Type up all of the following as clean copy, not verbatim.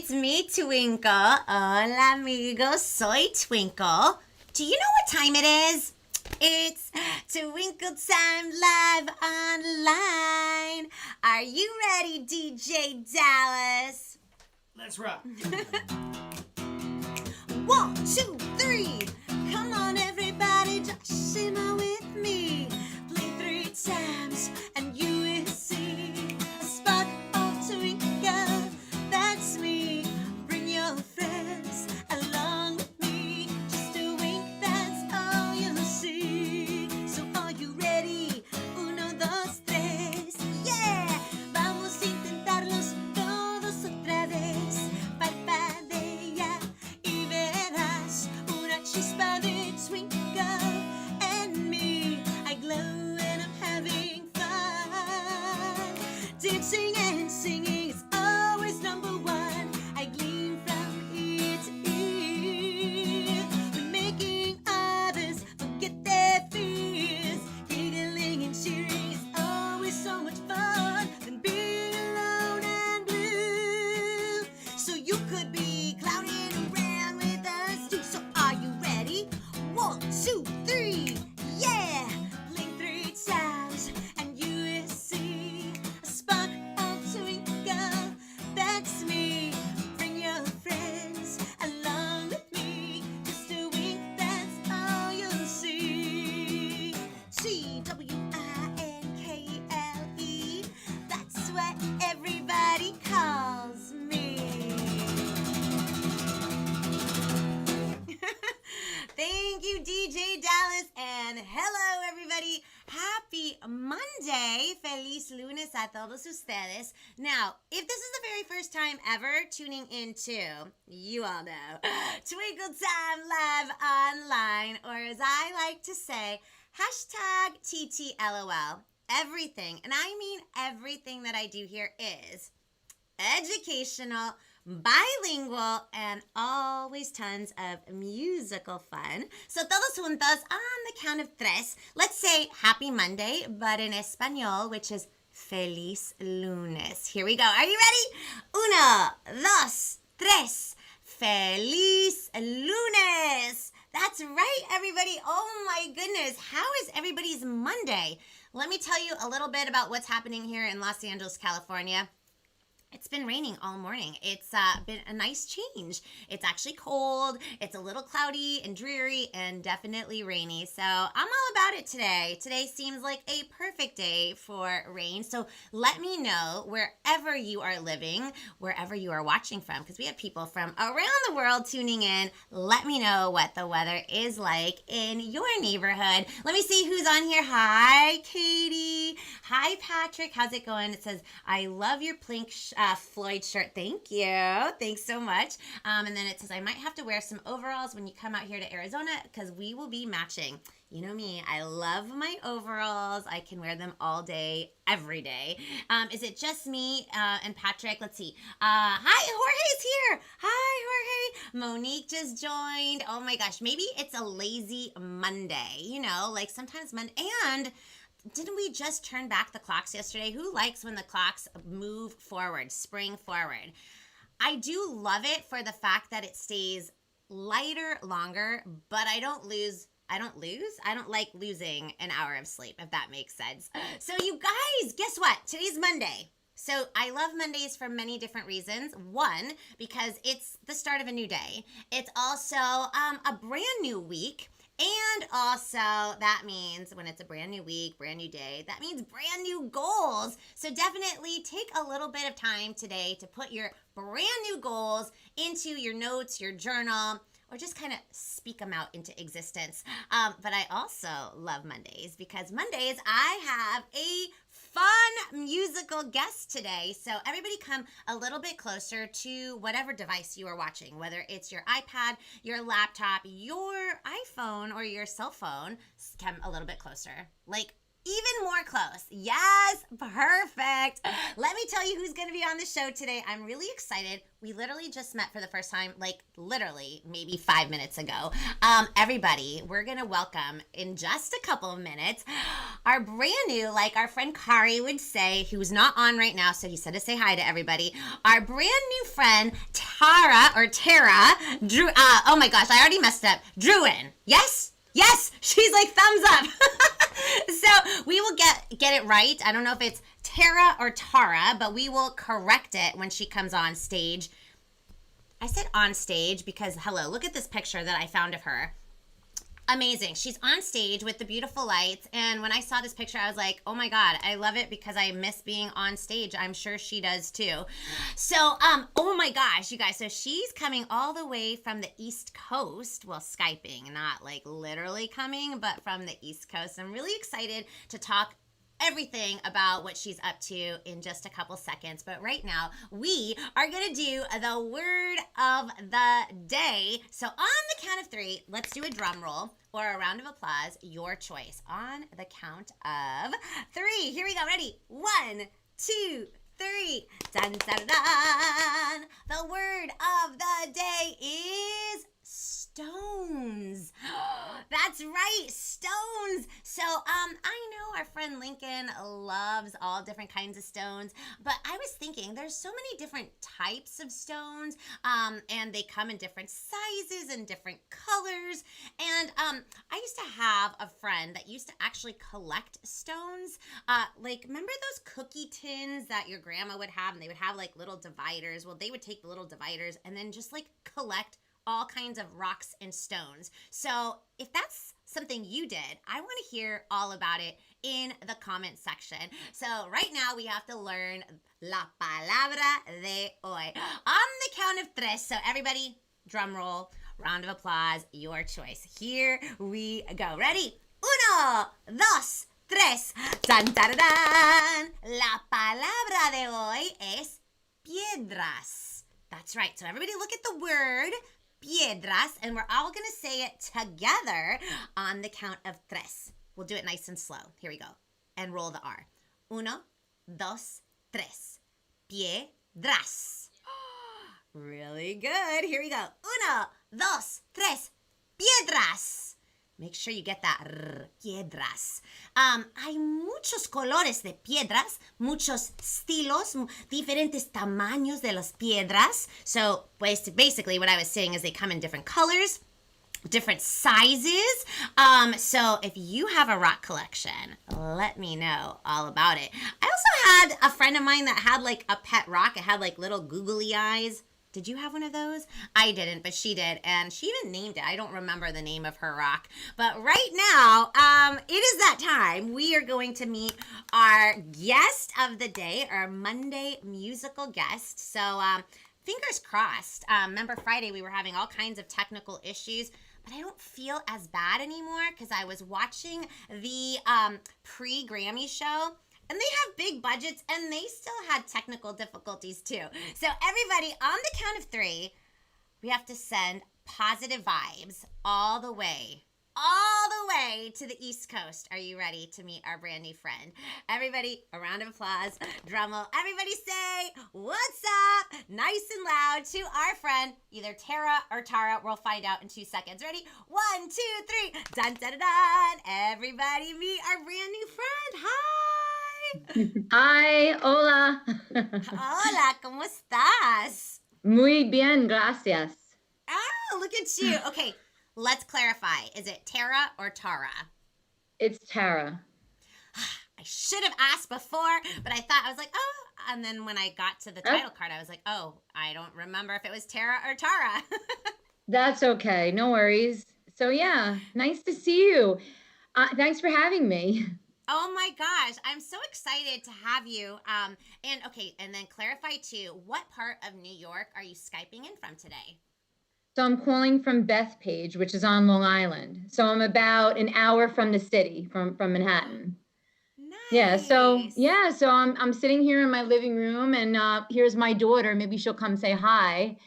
it's me, Twinkle. Hola, amigos. Soy Twinkle. Do you know what time it is? It's Twinkle Time Live Online. Are you ready, DJ Dallas? Let's rock. 1, 2, 3. Come on, everybody, Drasin with me. Play 3 times, and you will see a spark of twinkle. That's me. Bring your friends along with me. Just a wink, that's all you'll see. So are you ready? 1, 2, 3. Yeah, vamos a intentarlos todos otra vez. Parpadea y verás una chispa de twinkle and me. I glow and I'm having fun. Dancing and singing is always number one. I gleam from ear to ear. When making others forget their fears. Giggling and cheering is always so much fun than being alone and blue. So you could be clowning around with us too. So are you ready? 1, 2, 3. Yeah! Blink 3 times and you will see a spark of twinkle. That's me. Bring your friends along with me. Just a wink, that's all you'll see. Twinkle. That's what everybody calls me. Thank you, DJ Dallas, and hello, everybody. Happy Monday. Feliz lunes a todos ustedes. Now, if this is the very first time ever tuning into, you all know, Twinkle Time Live Online, or as I like to say, hashtag TTLOL. Everything, and I mean everything that I do here is educational, bilingual, and always tons of musical fun. So todos juntos on the count of 3. Let's say happy Monday, but in Espanol, which is feliz lunes. Here we go. Are you ready? 1, 2, 3. Feliz lunes. That's right, everybody. Oh my goodness. How is everybody's Monday? Let me tell you a little bit about what's happening here in Los Angeles, California. It's been raining all morning. It's been a nice change. It's actually cold. It's a little cloudy and dreary and definitely rainy. So I'm all about it today. Today seems like a perfect day for rain. So let me know wherever you are living, wherever you are watching from, because we have people from around the world tuning in. Let me know what the weather is like in your neighborhood. Let me see who's on here. Hi, Katie. Hi, Patrick. How's it going? It says, I love your Plink Floyd shirt. Thank you. Thanks so much. And then it says, I might have to wear some overalls when you come out here to Arizona because we will be matching. You know me, I love my overalls. I can wear them all day, every day. Is it just me and Patrick? Let's see. Hi, Jorge's here. Hi, Jorge. Monique just joined. Oh my gosh, maybe it's a lazy Monday. You know, like sometimes Monday. And didn't we just turn back the clocks yesterday? Who likes when the clocks move forward, spring forward? I do love it for the fact that it stays lighter longer, but I don't like losing an hour of sleep, if that makes sense. So you guys, guess what? Today's Monday. So I love Mondays for many different reasons. 1, because it's the start of a new day. It's also a brand new week. And also, that means when it's a brand new week, brand new day, that means brand new goals. So definitely take a little bit of time today to put your brand new goals into your notes, your journal, or just kind of speak them out into existence. But I also love Mondays because Mondays I have a fun musical guest today. So everybody come a little bit closer to whatever device you are watching, whether it's your iPad, your laptop, your iPhone, or your cell phone. Come a little bit closer. Like Even more close. Yes, perfect. Let me tell you who's going to be on the show today. I'm really excited. We literally just met for the first time, like literally maybe 5 minutes ago. Everybody, we're going to welcome in just a couple of minutes our brand new, like our friend Kari would say, who's not on right now, so he said to say hi to everybody. Our brand new friend, Tara, oh my gosh, I already messed up. Drouin. Yes? Yes, she's like thumbs up. So we will get it right. I don't know if it's Tara or Tara, but we will correct it when she comes on stage. I said on stage because, hello, look at this picture that I found of her. Amazing. She's on stage with the beautiful lights. And when I saw this picture, I was like, oh my God, I love it because I miss being on stage. I'm sure she does too. So, oh my gosh, you guys. So she's coming all the way from the East Coast. Well, Skyping, not like literally coming, but from the East Coast. I'm really excited to talk everything about what she's up to in just a couple seconds. But right now, we are going to do the word of the day. So on the count of 3, let's do a drum roll or a round of applause, your choice. On the count of 3. Here we go. Ready? 1, 2, 3. Dun, dun, dun, dun. The word of the day is stones. That's right, stones. So I know our friend Lincoln loves all different kinds of stones, but I was thinking there's so many different types of stones, and they come in different sizes and different colors. And I used to have a friend that used to actually collect stones. Like, remember those cookie tins that your grandma would have, and they would have like little dividers? Well, they would take the little dividers and then just like collect all kinds of rocks and stones. So if that's something you did, I want to hear all about it in the comment section. So right now we have to learn la palabra de hoy. On the count of 3. So everybody, drum roll, round of applause, your choice. Here we go. Ready? 1, 2, 3. Dun, dun, dun, dun. La palabra de hoy es piedras. That's right. So everybody look at the word piedras, and we're all going to say it together on the count of 3. We'll do it nice and slow. Here we go. And roll the R. 1, 2, 3. Piedras. Really good. Here we go. 1, 2, 3. Piedras. Make sure you get that piedras. Hay muchos colores de piedras, muchos estilos, diferentes tamaños de las piedras. So, pues, basically what I was saying is they come in different colors, different sizes. So if you have a rock collection, let me know all about it. I also had a friend of mine that had like a pet rock. It had like little googly eyes. Did you have one of those? I didn't, but she did, and she even named it. I don't remember the name of her rock. But right now, it is that time. We are going to meet our guest of the day, our Monday musical guest. So fingers crossed. Remember Friday, we were having all kinds of technical issues, but I don't feel as bad anymore because I was watching the pre-Grammy show. And they have big budgets, and they still had technical difficulties, too. So everybody, on the count of 3, we have to send positive vibes all the way to the East Coast. Are you ready to meet our brand new friend? Everybody, a round of applause, drum roll. Everybody say, what's up? Nice and loud to our friend, either Tara or Tara. We'll find out in 2 seconds. Ready? 1, 2, 3. Dun, dun, dun, dun. Everybody meet our brand new friend. Hi. Hi, hola. Hola, ¿cómo estás? Muy bien, gracias. Oh, look at you. Okay, let's clarify. Is it Tara or Tara? It's Tara. I should have asked before, but I was like, oh. And then when I got to the title card, I was like, oh, I don't remember if it was Tara or Tara. That's okay. No worries. So, yeah, nice to see you. Thanks for having me. Oh my gosh, I'm so excited to have you. And then clarify too, what part of New York are you Skyping in from today? So I'm calling from Bethpage, which is on Long Island. So I'm about an hour from the city, from Manhattan. Nice. So I'm sitting here in my living room, and here's my daughter. Maybe she'll come say hi.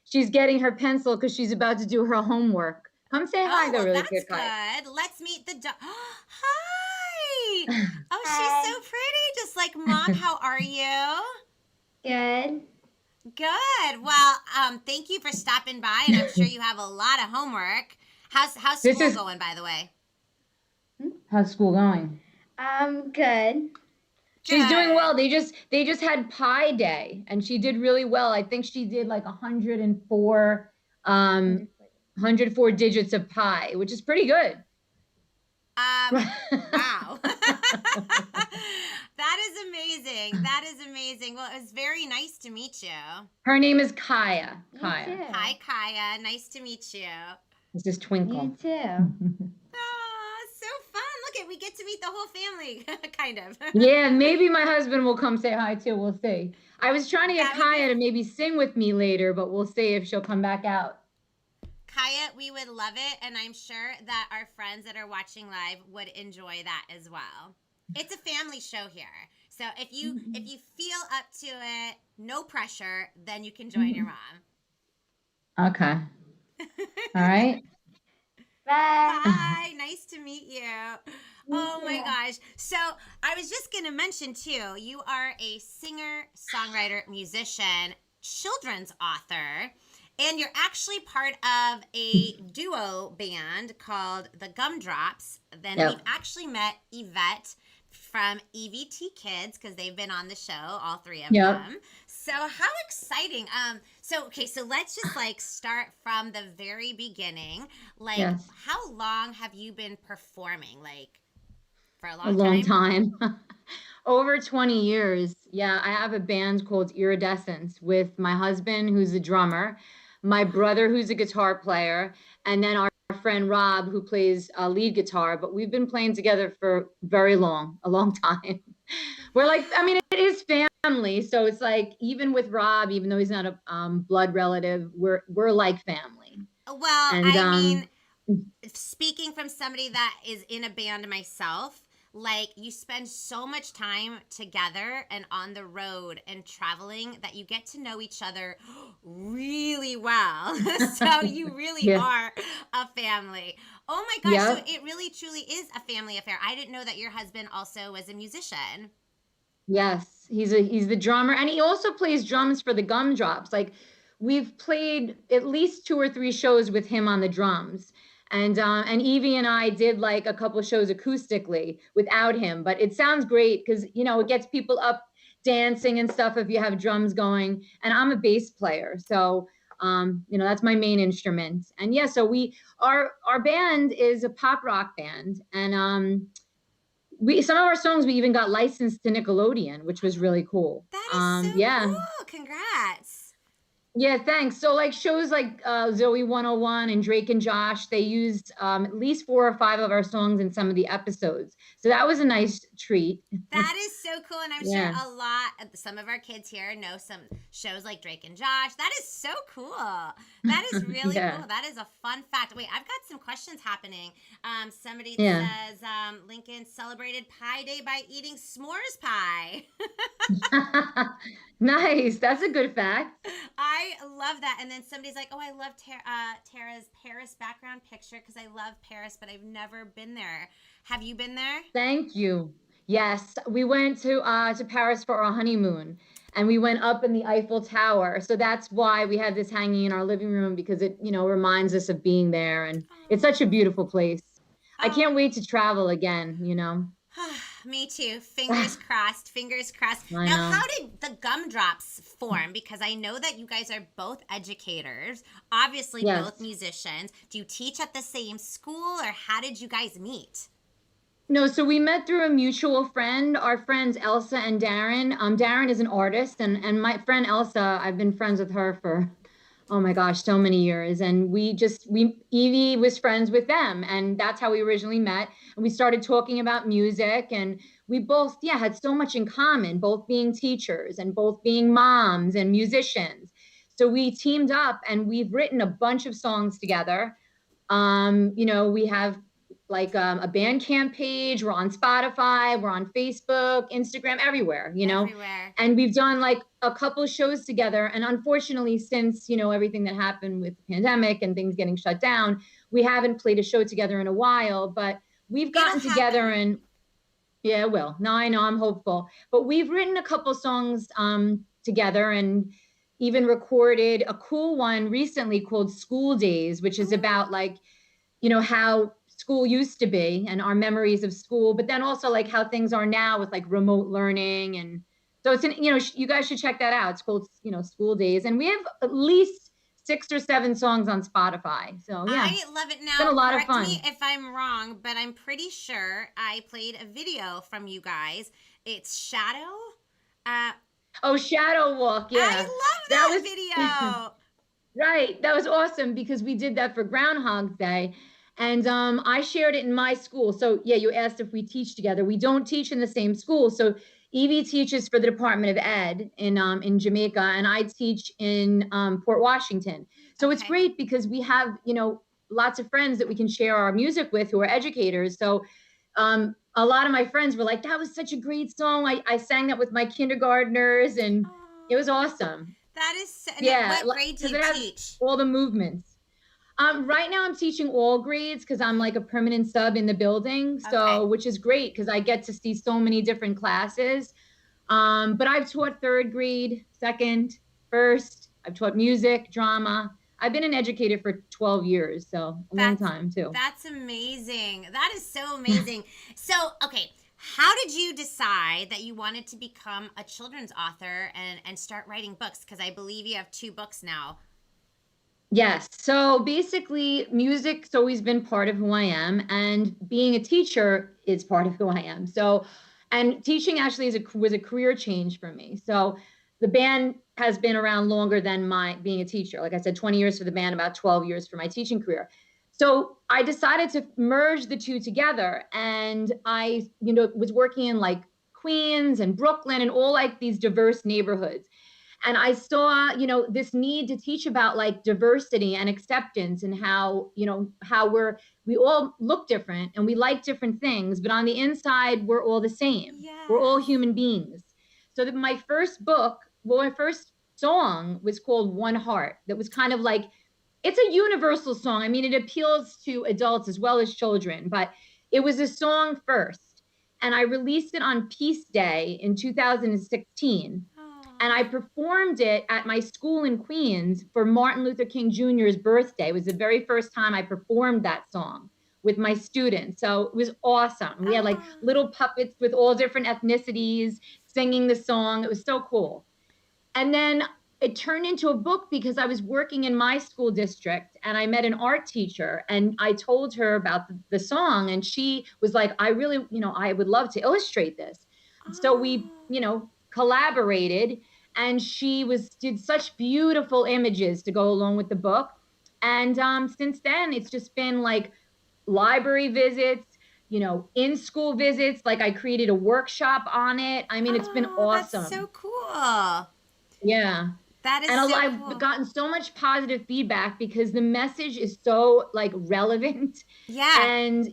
She's getting her pencil because she's about to do her homework. Come say hi, Oh, though, well, really that's quick, Kai. good. Let's meet the dog. Hi. Oh, she's Hi. so pretty. Just like mom. How are you? Good. Good. Well, thank you for stopping by, and I'm sure you have a lot of homework. How's This school is going, by the way? how's school going? Good. She's doing Good. well. They just had Pi Day, and she did really well. I think she did like 104 104 digits of pi, which is pretty good. Wow. That is amazing. That is amazing. Well, it was very nice to meet you. Her name is Kaya. You Kaya. too. Hi, Kaya. Nice to meet you. This is Twinkle. You too. Oh, so fun. Look, we get to meet the whole family, kind of. Yeah, maybe my husband will come say hi too. We'll see. I was trying to get That would be- Kaya to maybe sing with me later, but we'll see if she'll come back out. Kaya, we would love it, and I'm sure that our friends that are watching live would enjoy that as well. It's a family show here, so if you feel up to it, no pressure, then you can join your mom. Okay. All right. Bye. Bye. Nice to meet you. Oh my gosh. So I was just going to mention too, you are a singer, songwriter, musician, children's author, and you're actually part of a duo band called the Gumdrops. Then Yep. we've actually met Yvette from EVT Kids because they've been on the show, all three of Yep. them. So how exciting. So let's just like start from the very beginning. Like Yes. how long have you been performing? Like for a A long long time? time. Over 20 years. Yeah, I have a band called Iridescence with my husband, who's a drummer, my brother, who's a guitar player, and then our friend Rob, who plays lead guitar. But we've been playing together for a long time. We're like, I mean, it is family. So it's like, even with Rob, even though he's not a blood relative, we're like family. Well, And I mean, speaking from somebody that is in a band myself, like you spend so much time together and on the road and traveling that you get to know each other really well. So you really Yeah. are a family. Oh my gosh, Yeah. so it really truly is a family affair. I didn't know that your husband also was a musician. Yes, he's the drummer, and he also plays drums for the Gumdrops. Like, we've played at least 2 or 3 shows with him on the drums, and Evie and I did like a couple of shows acoustically without him. But it sounds great because it gets people up dancing and stuff if you have drums going. And I'm a bass player, so that's my main instrument. And yeah, so our band is a pop rock band, and some of our songs we even got licensed to Nickelodeon, which was really cool. That is so Yeah. cool. Congrats. Yeah, thanks. So like shows like Zoe 101 and Drake and Josh, they used at least 4 or 5 of our songs in some of the episodes. So that was a nice treat. That is so cool, and I'm Yeah. sure some of our kids here know some shows like Drake and Josh. That is so cool. That is really Yeah. cool. That is a fun fact. Wait, I've got some questions happening. Somebody Yeah. says Lincoln celebrated Pie Day by eating s'mores pie. Nice. That's a good fact. I love that. And then somebody's like, oh, I love Tara's Paris background picture because I love Paris, but I've never been there. Have you been there? Thank you. Yes, we went to Paris for our honeymoon, and we went up in the Eiffel Tower. So that's why we have this hanging in our living room, because it, reminds us of being there, and it's such a beautiful place. I can't wait to travel again, Me too. Fingers crossed. Fingers crossed. I Now, know. how did the Gumdrops form? Because I know that you guys are both educators, obviously Yes. both musicians. Do you teach at the same school, or how did you guys meet? No, so we met through a mutual friend, our friends Elsa and Darren. Darren is an artist, and my friend Elsa, I've been friends with her for, oh my gosh, so many years. And Evie was friends with them, and that's how we originally met. And we started talking about music, and we both, had so much in common, both being teachers and both being moms and musicians. So we teamed up, and we've written a bunch of songs together. We have like a Bandcamp page. We're on Spotify. We're on Facebook, Instagram, everywhere, Everywhere. And we've done like a couple of shows together. And unfortunately, since, everything that happened with the pandemic and things getting shut down, we haven't played a show together in a while, but we've gotten together and yeah, it will. No, I know, I'm hopeful. But we've written a couple songs together and even recorded a cool one recently called School Days, which is about like, how school used to be and our memories of school, but then also like how things are now with like remote learning. And so it's you guys should check that out. It's called, School Days. And we have at least 6 or 7 songs on Spotify. So yeah, I love it. Now, it's been a lot of fun. Correct me if I'm wrong, but I'm pretty sure I played a video from you guys. It's Shadow. Oh, Shadow Walk. Yeah, I love that video. Right. That was awesome because we did that for Groundhog Day. And I shared it in my school. So yeah, you asked if we teach together. We don't teach in the same school. So Evie teaches for the Department of Ed in Jamaica, and I teach in Port Washington. So it's great because we have, lots of friends that we can share our music with who are educators. So a lot of my friends were like, that was such a great song. I sang that with my kindergartners and it was awesome. That is, yeah. What grade do you teach? All the movements. Right now I'm teaching all grades because I'm like a permanent sub in the building. So, which is great because I get to see so many different classes. But I've taught 3rd grade, 2nd, 1st. I've taught music, drama. I've been an educator for 12 years, so long time too. That's amazing. That is so amazing. So, okay, how did you decide that you wanted to become a children's author and start writing books? Because I believe you have 2 books now. Yes. So basically, music's always been part of who I am, and being a teacher is part of who I am. So, and teaching actually was a career change for me. So the band has been around longer than my being a teacher. Like I said, 20 years for the band, about 12 years for my teaching career. So I decided to merge the 2 together. And I, was working in like Queens and Brooklyn and all like these diverse neighborhoods. And I saw, this need to teach about like diversity and acceptance and how, how we all look different and we like different things, but on the inside, we're all the same. Yes. We're all human beings. So that my first song was called One Heart. That was kind of like, it's a universal song. I mean, it appeals to adults as well as children, but it was a song first. And I released it on Peace Day in 2016. And I performed it at my school in Queens for Martin Luther King Jr.'s birthday. It was the very first time I performed that song with my students. So it was awesome. We had like little puppets with all different ethnicities singing the song. It was so cool. And then it turned into a book because I was working in my school district and I met an art teacher and I told her about the song. And she was like, I really, I would love to illustrate this. So we, collaborated. And she did such beautiful images to go along with the book. And since then, it's just been like library visits, in-school visits. Like I created a workshop on it. I mean, it's been awesome. That's so cool. Yeah. That is and so I've cool. gotten so much positive feedback because the message is so like relevant. Yeah. And,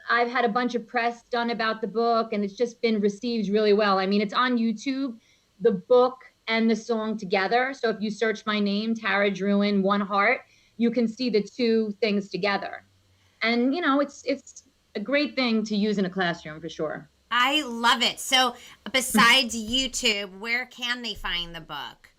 I've had a bunch of press done about the book and it's just been received really well. I mean, it's on YouTube, the book and the song together. So if you search my name, Tara Drouin, One Heart, you can see the 2 things together. And, it's a great thing to use in a classroom for sure. I love it. So besides YouTube, where can they find the book?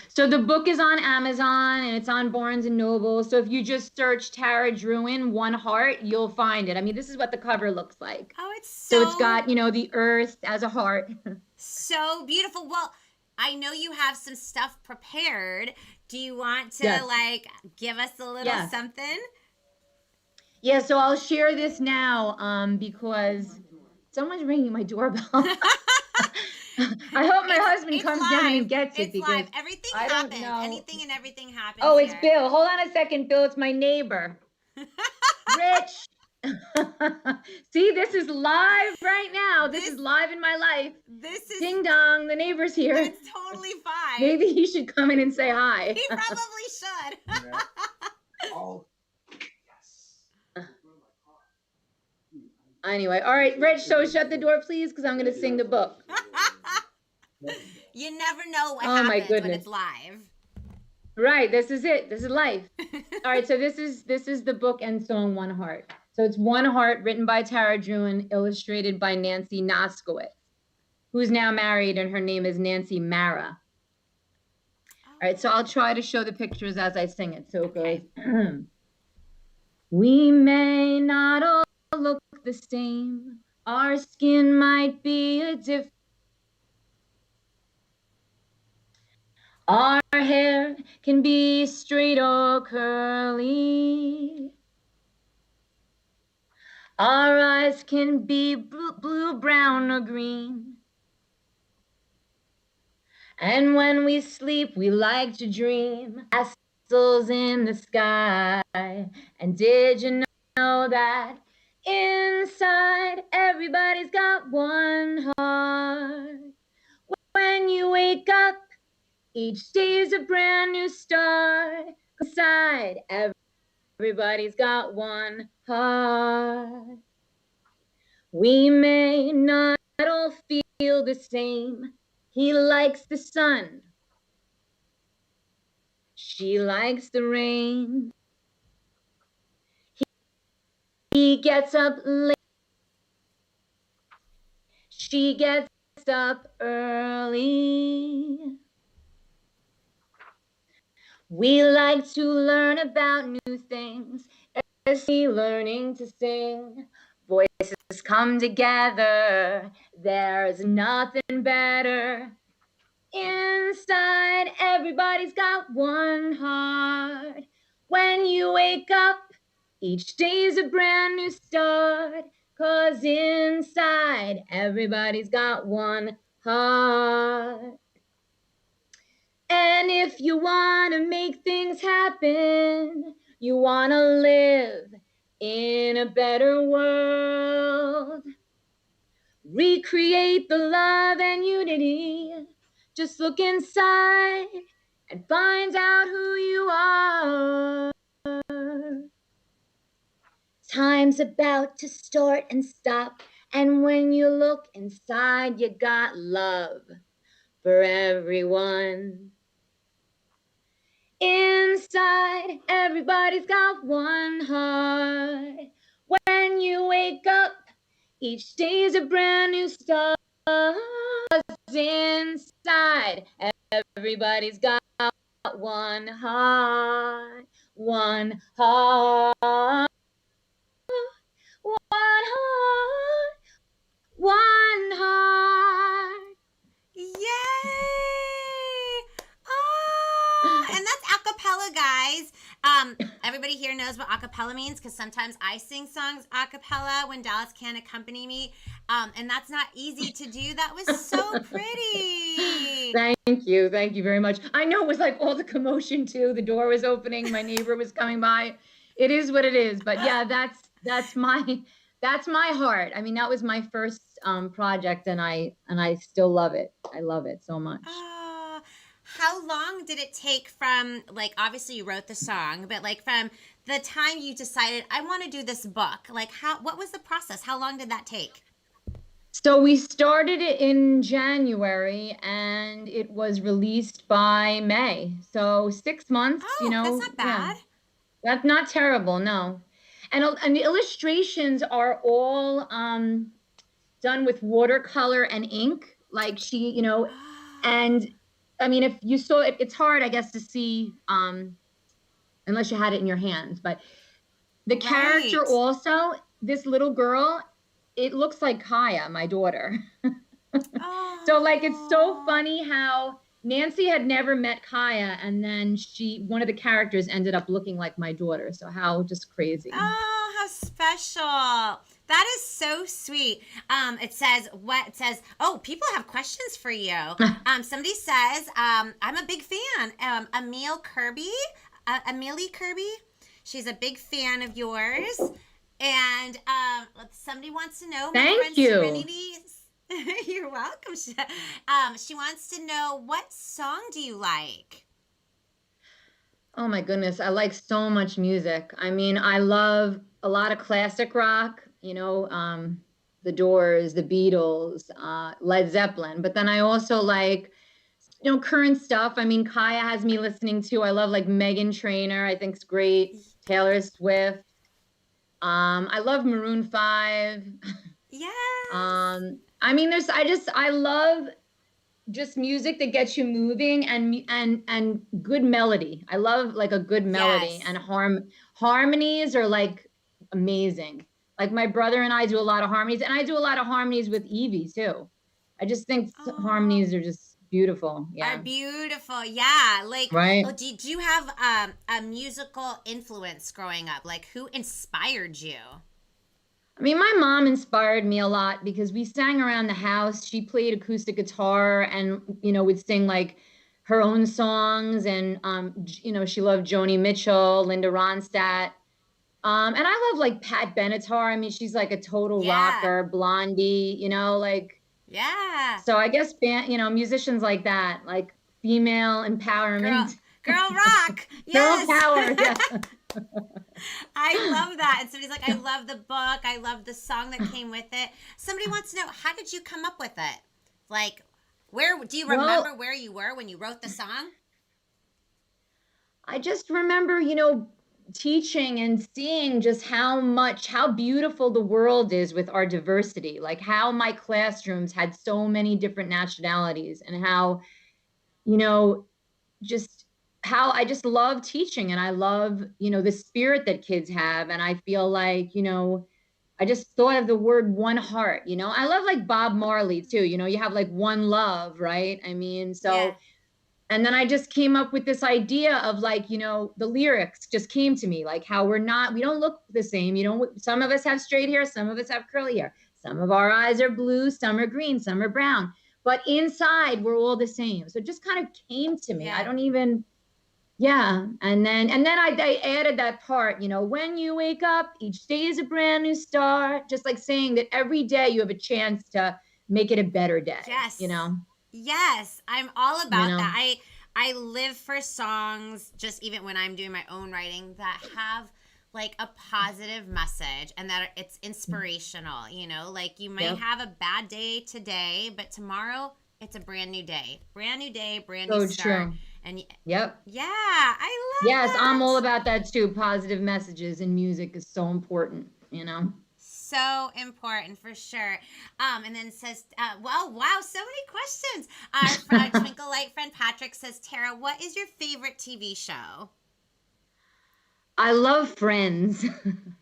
So the book is on Amazon and it's on Barnes and Noble. So if you just search Tara Drouin, One Heart, you'll find it. I mean, this is what the cover looks like. Oh, so it's got, the earth as a heart. So beautiful. Well, I know you have some stuff prepared. Do you want to give us a little something? Yeah, so I'll share this now because someone's ringing my doorbell. I hope my husband comes down and gets it because live. Everything happens. Anything and everything happens. Oh, it's Bill. Hold on a second, Bill. It's my neighbor. Rich. See, this is live right now. This is live in my life. This is ding dong. The neighbor's here. It's totally fine. Maybe he should come in and say hi. He probably should. Oh, yes. Anyway, all right, Rich. So shut the door, please, because I'm going to sing the book. You never know what happens when it's live. Right, this is it. This is life. All right, so this is the book and song One Heart. So it's One Heart, written by Tara Drouin, illustrated by Nancy Noskowitz, who's now married, and her name is Nancy Mara. All right, so I'll try to show the pictures as I sing it. So it goes, we may not all look the same. Our skin might be a different. Our hair can be straight or curly. Our eyes can be blue, brown, or green. And when we sleep, we like to dream castles in the sky. And did you know that inside everybody's got one heart? When you wake up, each day's a brand new start. Inside everybody's got one heart. We may not all feel the same. He likes the sun. She likes the rain. He gets up late. She gets up early. We like to learn about new things, especially learning to sing. Voices come together. There's nothing better. Inside, everybody's got one heart. When you wake up, each day's a brand new start. 'Cause inside, everybody's got one heart. And if you want to make things happen, you want to live in a better world, recreate the love and unity. Just look inside and find out who you are. Time's about to start and stop. And when you look inside, you got love for everyone. Inside, everybody's got one heart. When you wake up, each day's a brand new start. Inside, everybody's got one heart. One heart. One heart. One heart. Yay! Oh, and that's a cappella, guys. Everybody here knows what a cappella means because sometimes I sing songs a cappella when Dallas can't accompany me. And that's not easy to do. That was so pretty. Thank you very much. I know it was like all the commotion too. The door was opening, my neighbor was coming by. It is what it is, but yeah, that's my heart. I mean, that was my first project, and I still love it. I love it so much. How long did it take from, like, obviously you wrote the song, but like from the time you decided I want to do this book, like what was the process? How long did that take? So we started it in January and it was released by May. So 6 months, Oh, that's not bad. Yeah. That's not terrible, no. And the illustrations are all done with watercolor and ink, like she, and I mean, if you saw it, it's hard, I guess, to see unless you had it in your hands. But the character Right. also, this little girl, it looks like Kaya, my daughter. So like, it's so funny how Nancy had never met Kaya, and then one of the characters ended up looking like my daughter. So how just crazy. Oh, how special. That is so sweet. It says, oh, people have questions for you. Somebody says, I'm a big fan. Amelie Kirby, she's a big fan of yours. And somebody wants to know. Thank you. Serenity, you're welcome. She wants to know, what song do you like? Oh my goodness, I like so much music. I mean, I love a lot of classic rock, the Doors, the Beatles, Led Zeppelin. But then I also like current stuff. I mean, Kaya has me listening to. I love like Megan Trainor. I think's great. Taylor Swift. I love Maroon 5. Yes. I mean, I love just music that gets you moving and good melody. I love like a good melody, Yes. and harmonies are like amazing. Like my brother and I do a lot of harmonies, and I do a lot of harmonies with Evie too. I just think harmonies are just beautiful. Are Yeah. beautiful. Yeah. Like, Right. oh, do you have a musical influence growing up? Like, who inspired you? I mean, my mom inspired me a lot because we sang around the house. She played acoustic guitar and, would sing like her own songs. And, she loved Joni Mitchell, Linda Ronstadt. And I love like Pat Benatar. I mean, she's like a total rocker, Blondie, like. Yeah. So I guess musicians like that, like female empowerment. Girl rock. Yes. Girl power. Yeah. I love that. And somebody's like, I love the book. I love the song that came with it. Somebody wants to know, how did you come up with it? Like, do you remember where you were when you wrote the song? I just remember, teaching and seeing just how beautiful the world is with our diversity, like how my classrooms had so many different nationalities, and how, just how I just love teaching, and I love, the spirit that kids have. And I feel like, I just thought of the word one heart, I love like Bob Marley too, you have like one love, right? I mean, so Yeah. And then I just came up with this idea of like, the lyrics just came to me, like how we don't look the same. Some of us have straight hair, some of us have curly hair. Some of our eyes are blue, some are green, some are brown. But inside, we're all the same. So it just kind of came to me. Yeah. I don't even, yeah. And then I added that part, when you wake up, each day is a brand new start. Just like saying that every day you have a chance to make it a better day. Yes. Yes, I'm all about that. I live for songs, just even when I'm doing my own writing, that have like a positive message and that it's inspirational. Like you might have a bad day today, but tomorrow it's a brand new day, brand new start. True. And yeah, I love Yes, that. I'm all about that too. Positive messages in music is so important, So important for sure. And then it says, wow, so many questions. Our Twinkle Light friend Patrick says, Tara, what is your favorite TV show? I love Friends. And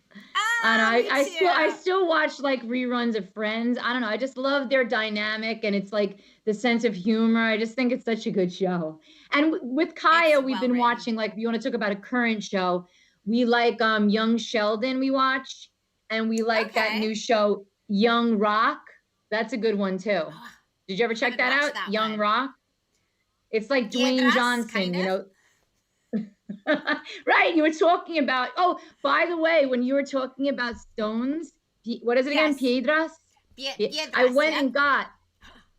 I too. still watch like reruns of Friends. I don't know. I just love their dynamic, and it's like the sense of humor. I just think it's such a good show. And with Kaya, we've been watching, like, if you want to talk about a current show, we like Young Sheldon we watch, and we like that new show, Young Rock. That's a good one too. Did you ever check that out? Young Rock? It's like Dwayne Johnson, Right, you were talking about, by the way, when you were talking about stones, what is it again? Piedras? Piedras. I went and got,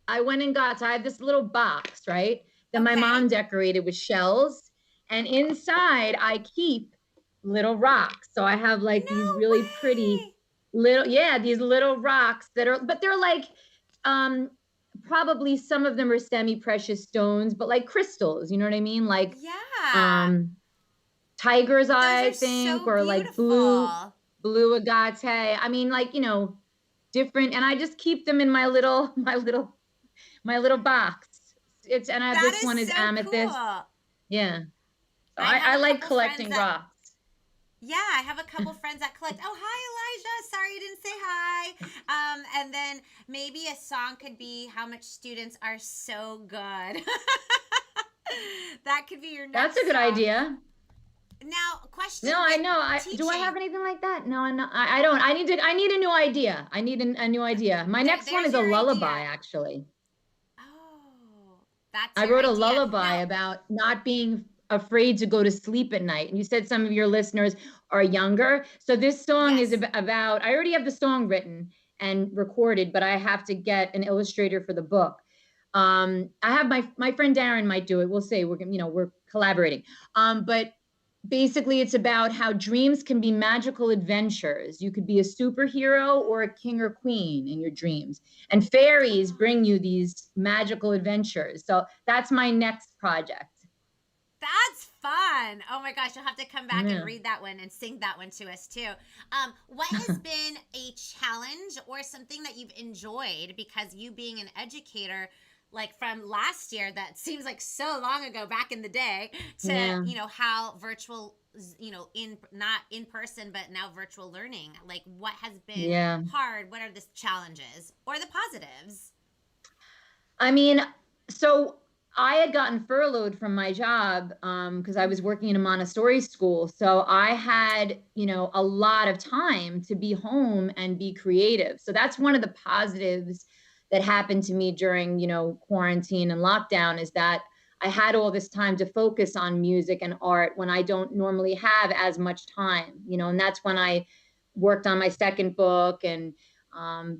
so I have this little box, right, that my mom decorated with shells, and inside I keep little rocks. So I have like these really pretty these little rocks but they're like, probably some of them are semi-precious stones, but like crystals, you know what I mean? Like, tiger's eye, I think, or like blue agate. I mean, like, different, and I just keep them in my little box. And I have this one is amethyst. Cool. Yeah. So I like collecting rocks. Yeah, I have a couple friends that collect. Oh, hi, Elijah. Sorry you didn't say hi. And then maybe a song could be How Much Students Are So Good. That could be your next That's a good song. idea. Now, question. No, I know. Do I have anything like that? No, I don't. I need a new idea. I need a new idea. My next one is a lullaby, actually. Oh, that's. I wrote a lullaby about not being afraid to go to sleep at night. And you said some of your listeners are younger. So this song is about, I already have the song written and recorded, but I have to get an illustrator for the book. I have my friend Darren might do it. We'll see. We're collaborating. But basically it's about how dreams can be magical adventures. You could be a superhero or a king or queen in your dreams. And fairies bring you these magical adventures. So that's my next project. That's fun. Oh my gosh, you'll have to come back and Yeah. read that one and sing that one to us too. What has been a challenge or something that you've enjoyed because you being an educator, like from last year, that seems like so long ago back in the day, to Yeah. how virtual, in not in person but now virtual learning. Like, what has been Yeah. hard? What are the challenges or the positives? I mean, so I had gotten furloughed from my job because I was working in a Montessori school. So I had, a lot of time to be home and be creative. So that's one of the positives that happened to me during, quarantine and lockdown, is that I had all this time to focus on music and art when I don't normally have as much time, and that's when I worked on my second book and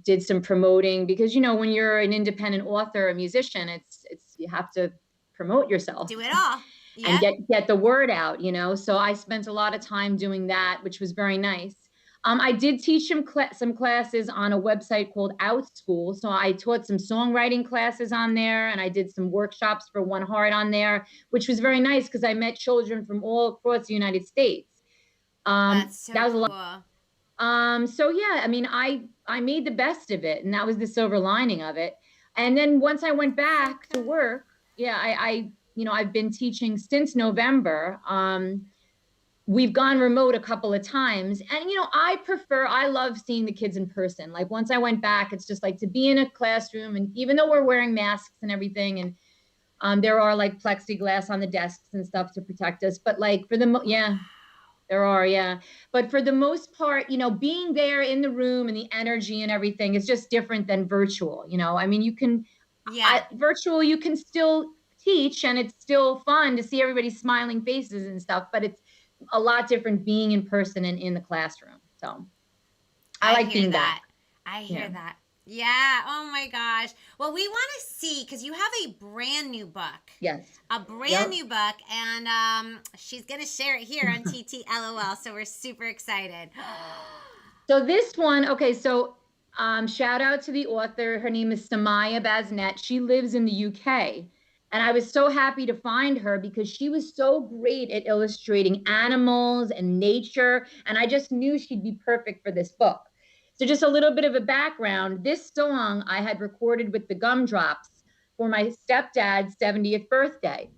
did some promoting, because when you're an independent author, a musician, it's you have to promote yourself Do it all. and Yep. get the word out. So I spent a lot of time doing that, which was very nice. I did teach some classes on a website called Outschool. So I taught some songwriting classes on there, and I did some workshops for One Heart on there, which was very nice because I met children from all across the United States. That's so That was a lot. cool. So yeah, I mean, I made the best of it, and that was the silver lining of it. And then once I went back to work, yeah, I've been teaching since November. We've gone remote a couple of times, and I love seeing the kids in person. Like once I went back, it's just like to be in a classroom, and even though we're wearing masks and everything, and there are like plexiglass on the desks and stuff to protect us, but like yeah. There are, yeah. But for the most part, being there in the room and the energy and everything is just different than virtual. I mean, Yeah. virtual, you can still teach and it's still fun to see everybody's smiling faces and stuff, but it's a lot different being in person and in the classroom. So I like being back. I hear Yeah. that. Yeah. Oh my gosh. Well, we want to see, because you have a brand new book. Yes. A brand Yep. new book, and she's gonna share it here on TTLOL. So we're super excited. So this one, okay, so shout out to the author. Her name is Samaya Basnet. She lives in the UK. And I was so happy to find her because she was so great at illustrating animals and nature. And I just knew she'd be perfect for this book. So just a little bit of a background. This song I had recorded with the Gumdrops for my stepdad's 70th birthday.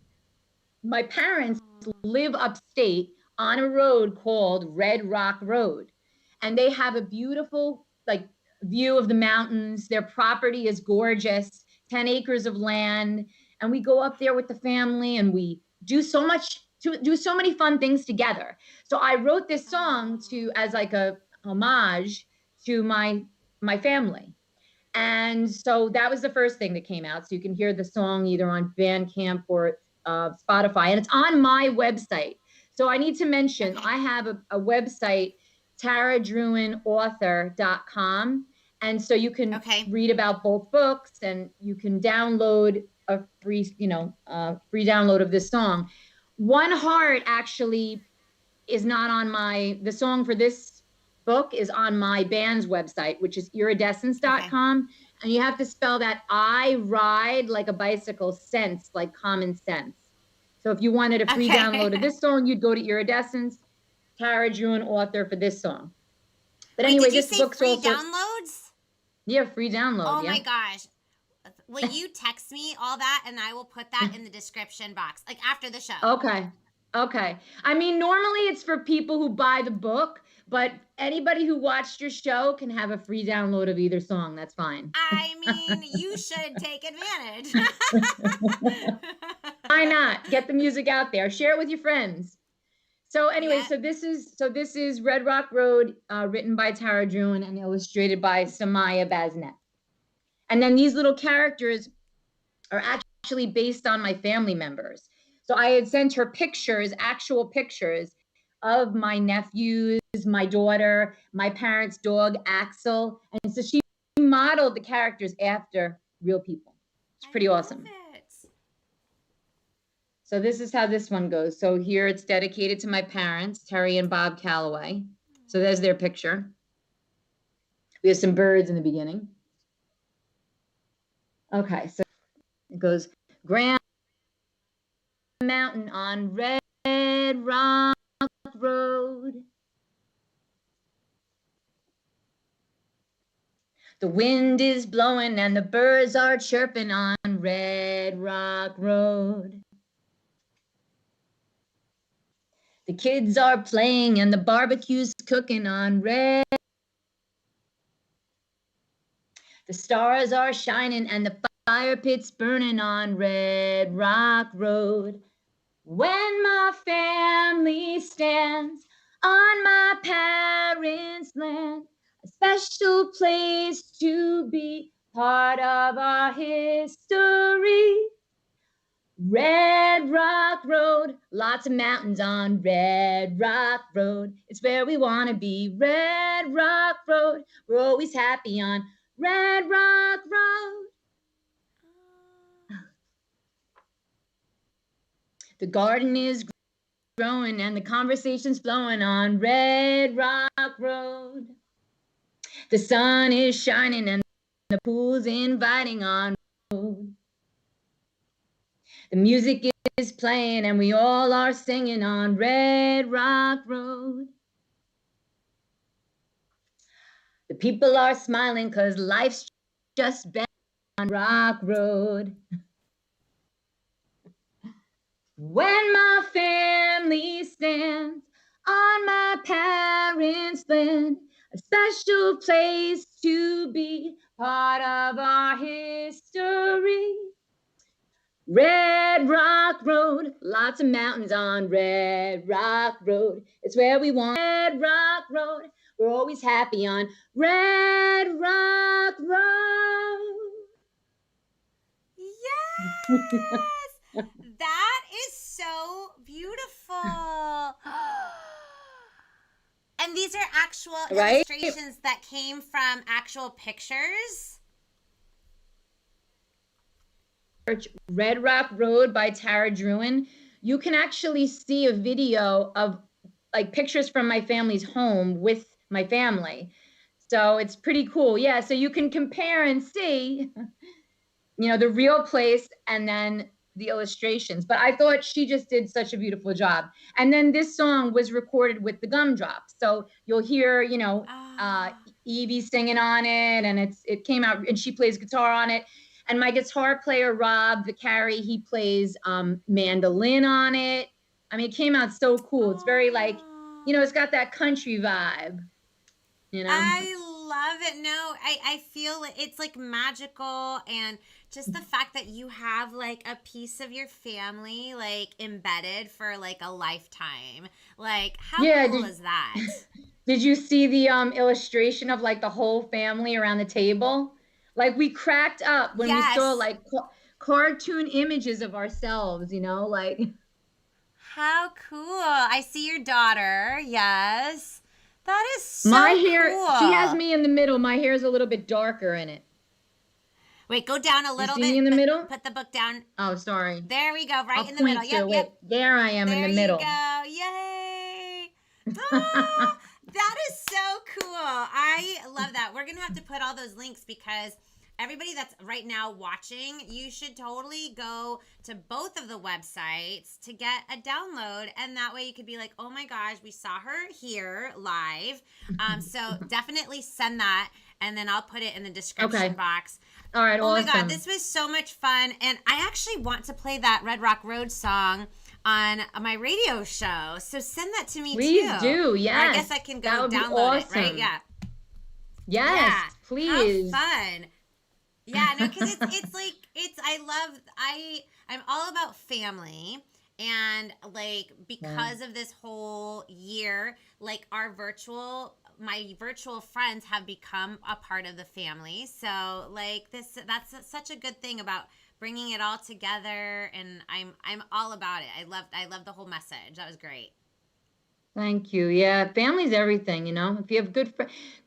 My parents live upstate on a road called Red Rock Road, and they have a beautiful like view of the mountains. Their property is gorgeous, 10 acres of land, and we go up there with the family and we do so many fun things together. So I wrote this song as like a homage to my family. And so that was the first thing that came out. So you can hear the song either on Bandcamp or Spotify, and it's on my website. So I need to mention, I have a website, taradruinauthor.com. And so you can read about both books, and you can download a free download of this song. One Heart actually is not on the song for this book is on my band's website, which is iridescence.com. And you have to spell that I ride like a bicycle, sense like common sense. So if you wanted a free download of this song, you'd go to Iridescence, Tara Druin author for this song. But anyway, did you this say book's free also downloads? Yeah, free download. Oh yeah. my gosh. Will you text me all that, and I will put that in the description box, like after the show? Okay. I mean, normally it's for people who buy the book, but anybody who watched your show can have a free download of either song. That's fine. I mean, you should take advantage. Why not? Get the music out there. Share it with your friends. So anyway, so this is Red Rock Road, written by Tara Druin and illustrated by Samaya Basnet. And then these little characters are actually based on my family members. So I had sent her actual pictures of my nephews, my daughter, my parents' dog, Axel. And so she modeled the characters after real people. It's pretty awesome. So this is how this one goes. So here it's dedicated to my parents, Terry and Bob Calloway. So there's their picture. We have some birds in the beginning. Okay, so it goes, Grand Mountain on Red Rock Road. The wind is blowing and the birds are chirping on Red Rock Road. The kids are playing and the barbecue's cooking on Red. The stars are shining and the fire pit's burning on Red Rock Road. When my family stands on my parents' land, a special place to be, part of our history. Red Rock Road, lots of mountains on Red Rock Road. It's where we want to be, Red Rock Road. We're always happy on Red Rock Road. The garden is growing and the conversation's flowing on Red Rock Road. The sun is shining and the pool's inviting on road. The music is playing and we all are singing on Red Rock Road. The people are smiling 'cause life's just been on Rock Road. When my family stands on my parents' land, a special place to be, part of our history. Red Rock Road, lots of mountains on Red Rock Road. It's where we want Red Rock Road. We're always happy on Red Rock Road. Yes! That is so beautiful. And these are actual Right? illustrations that came from actual pictures. Red Rock Road by Tara Drouin. You can actually see a video of like pictures from my family's home with my family. So it's pretty cool. Yeah, so you can compare and see, you know, the real place and then the illustrations. But I thought she just did such a beautiful job. And then this song was recorded with the Gumdrops. So you'll hear, you know, Evie singing on it, and it came out, and she plays guitar on it. And my guitar player, Rob Vicari, he plays mandolin on it. I mean, it came out so cool. It's very like, you know, it's got that country vibe, you know? I love it. No, I feel it's like magical, and just the fact that you have like a piece of your family like embedded for like a lifetime. Like, how cool is that? Did you see the illustration of like the whole family around the table? Like, we cracked up when we saw like cartoon images of ourselves, you know, like. How cool. I see your daughter. Yes. That is so My hair, cool. She has me in the middle. My hair is a little bit darker in it. Wait, go down a little bit. Me in the middle? Put the book down. Oh, sorry. There we go. Right I'll in the middle. Yep. There I am in the middle. There you go. Yay. Oh, that is so cool. I love that. We're going to have to put all those links because everybody that's right now watching, you should totally go to both of the websites to get a download. And that way you could be like, oh my gosh, we saw her here live. So definitely send that. And then I'll put it in the description box. All right, awesome. Oh my God, this was so much fun. And I actually want to play that Red Rock Road song on my radio show. So send that to me too. Please do, yes. Or I guess I can go download it, right? Yeah. Yes, please. How fun. Yeah, no, because I'm all about family. And like, because of this whole year, like my virtual friends have become a part of the family. So like that's such a good thing about bringing it all together. And I'm all about it. I love the whole message. That was great. Thank you. Yeah, family's everything, you know. If you have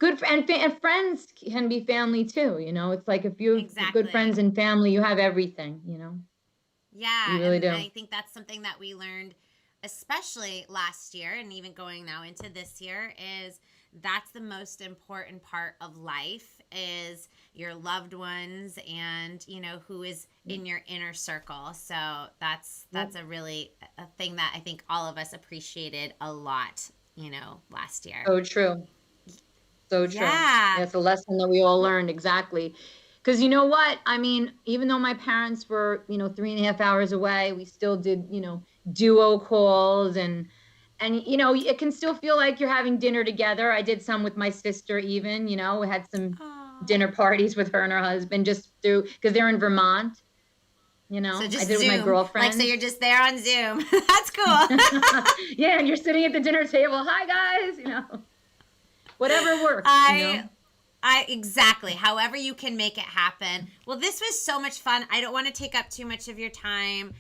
and friends can be family too, you know. It's like if you have good friends and family, you have everything, you know. Yeah, You really and do. I think that's something that we learned, especially last year and even going now into this year, is that's the most important part of life is your loved ones and who is in your inner circle. So that's a really a thing that I think all of us appreciated a lot, last year. So true. So true. Yeah. That's a lesson that we all learned, exactly. Because you know what? I mean, even though my parents were, 3.5 hours away, we still did, duo calls and it can still feel like you're having dinner together. I did some with my sister even, we had some Aw. dinner parties with her and her husband just through, because they're in Vermont, So just I did it with my Zoom. girlfriend. Like, so you're just there on Zoom. That's cool. Yeah, and you're sitting at the dinner table. Hi, guys, whatever works, I exactly. However you can make it happen. Well, this was so much fun. I don't want to take up too much of your time.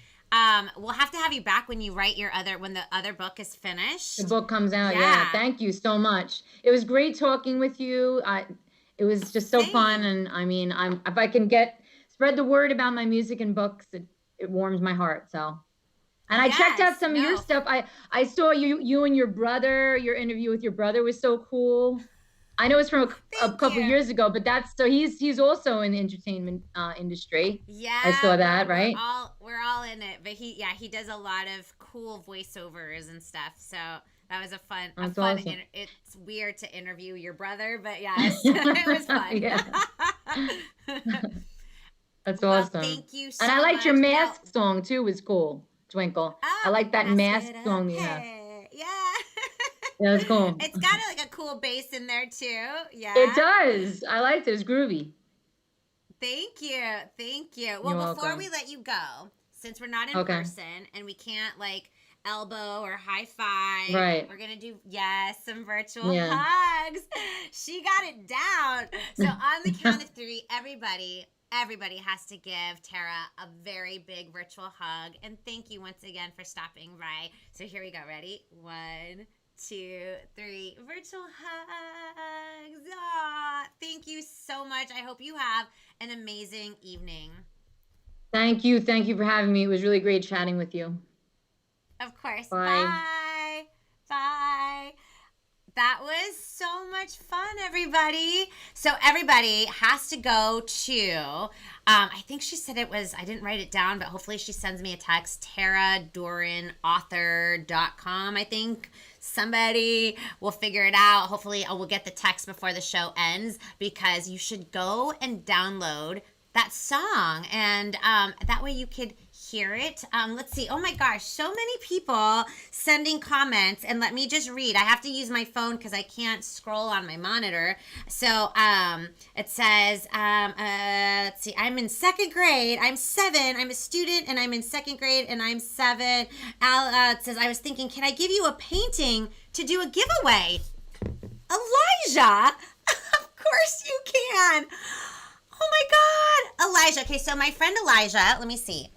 We'll have to have you back when you write when the other book is finished. The book comes out. Yeah. Yeah. Thank you so much. It was great talking with you. It was just so fun. And I mean, if I can spread the word about my music and books, it warms my heart. So, and I checked out some of your stuff. I saw you and your brother, your interview with your brother was so cool. I know it's from a couple years ago, but he's also in the entertainment industry. Yeah, I saw that, right? We're all in it, but he does a lot of cool voiceovers and stuff. So that was a fun. Awesome. It's weird to interview your brother, but yes, it was fun. Yeah. That's awesome. Thank you so much. And I liked your mask song too. Was cool, Twinkle. I like that mask song you have. Yeah. Yeah, it's cool. It's got like a cool bass in there too. Yeah. It does. I liked it. It was groovy. Thank you. Well, You're before welcome. we let you go, since we're not in person and we can't like elbow or high five, right? We're gonna do some virtual hugs. She got it down. So on the count of 3, everybody has to give Tara a very big virtual hug, and thank you once again for stopping by. So here we go. Ready? 1, 2, 3. Virtual hugs. Aww. Thank you so much. I hope you have an amazing evening. Thank you for having me. It was really great chatting with you. Of course. Bye. Bye. That was so much fun, everybody. So everybody has to go to, I think she said it was, I didn't write it down, but hopefully she sends me a text, TaraDourinAuthor.com, I think. Somebody will figure it out. Hopefully I will get the text before the show ends, because you should go and download that song, and that way you could hear it. Let's see. Oh my gosh, so many people sending comments, and let me just read. I have to use my phone because I can't scroll on my monitor. So it says, let's see, I'm in 2nd grade. I'm 7. I'm a student, and I'm in 2nd grade, and I'm 7. It says, I was thinking, can I give you a painting to do a giveaway? Elijah, of course you can. Oh my God, Elijah. Okay, so my friend Elijah, let me see.